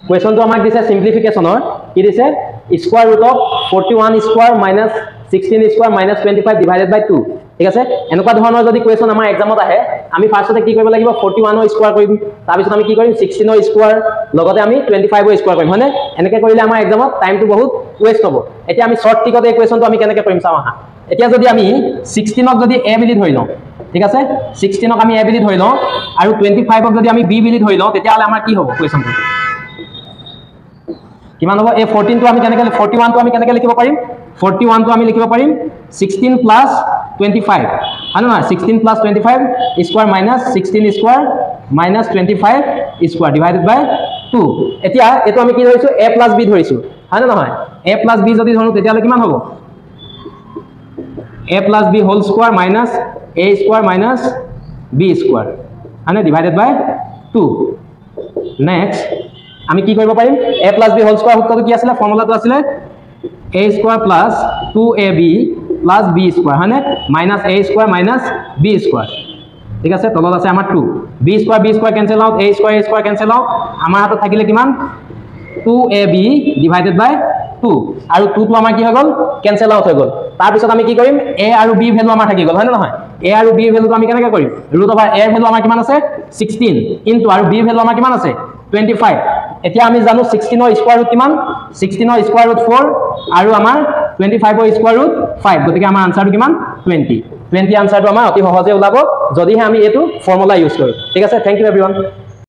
কুৱেশ্যনটো আমাক দিছে সিম্পলিফিকেশনৰ কি দিছে square root of 41 square minus 16 square minus 25 divided by 2 ঠিক আছে এনেকুৱা ধৰণৰ যদি কুৱেশ্যন আমাৰ এক্সামত আহে আমি ফাৰ্ষ্টতে কি কৰিব লাগিব 41 ৰ স্কয়াৰ কৰিম তাৰ পিছত আমি কি কৰিম 16 ৰ স্কয়াৰ লগতে আমি 25 ৰ স্কয়াৰ কৰিম হয়নে এনেকৈ কৰিলে আমাৰ এক্সামত টাইমটো বহুত ওয়েষ্ট হ'ব এতিয়া আমি শৰ্ট টিকত এই কুৱেশ্যনটো আমি কেনেকৈ কৰিম চাওঁ আহা এতিয়া যদি আমি 16 ক যদি a বুলি ধৰি লওঁ ঠিক আছে 16 ক আমি a বুলি ধৰি লওঁ আৰু 25 ক যদি আমি b বুলি ধৰি লওঁ তেতিয়া হলে আমাৰ কি হ'ব কুৱেশ্যনটো কিমান হ'ব এই 14 টো আমি কেনেকৈ 41 টো আমি কেনেকৈ লিখিব পাৰিম 41 টো আমি লিখিব পাৰিম 16 প্লাস 25 হয় না 16 plus 25 square minus 16 square minus 25 square divided by 2 এতিয়া এটো আমি কি ধৰিছো a প্লাস b ধৰিছো হয় না নহয় a প্লাস b যদি ধৰো তেতিয়া কিমান হ'ব a plus b whole square minus a square minus b square মানে ডিভাইডেড বাই 2 নেক্সট আমি কি কৰিব পাৰিম a plus b whole square সূত্ৰটো কি আছিল ফৰ্মুলাটো আছিল a square plus 2ab plus b square হয়নে minus a square minus b square ঠিক আছে তলত আছে আমাৰ 2 b square cancel out a square cancel out আমাৰ হাতত থাকিলে কিমান 2ab divided by 2 আৰু 2 টো আমাৰ কি হৈ গল cancel out হৈ গল তাৰ পিছত আমি কি কৰিম a আৰু b ভ্যালু আমাৰ থাকি গল হয় না নহয় a আৰু b ভ্যালুটো আমি কেনেকৈ কৰিম ৰুট ওভাৰ a ভ্যালু আমাৰ কিমান আছে 16 ইনটু আৰু b ভ্যালু আমাৰ কিমান আছে 25 এতিয়া আমি জানো 16 ৰ স্কয়াৰ ৰুট কিমান 16 ৰ স্কয়াৰ ৰুট 4 আৰু আমাৰ 25 ৰ স্কয়াৰ ৰুট 5 গতিকে আমাৰ আনসাৰটো কিমান 20 আনসাৰটো আমাৰ অতি সহজে ওলাব যদিহে আমি এটো ফৰ্মুলা ইউজ কৰো ঠিক আছে থ্যাংক ইউ এভৰিওয়ান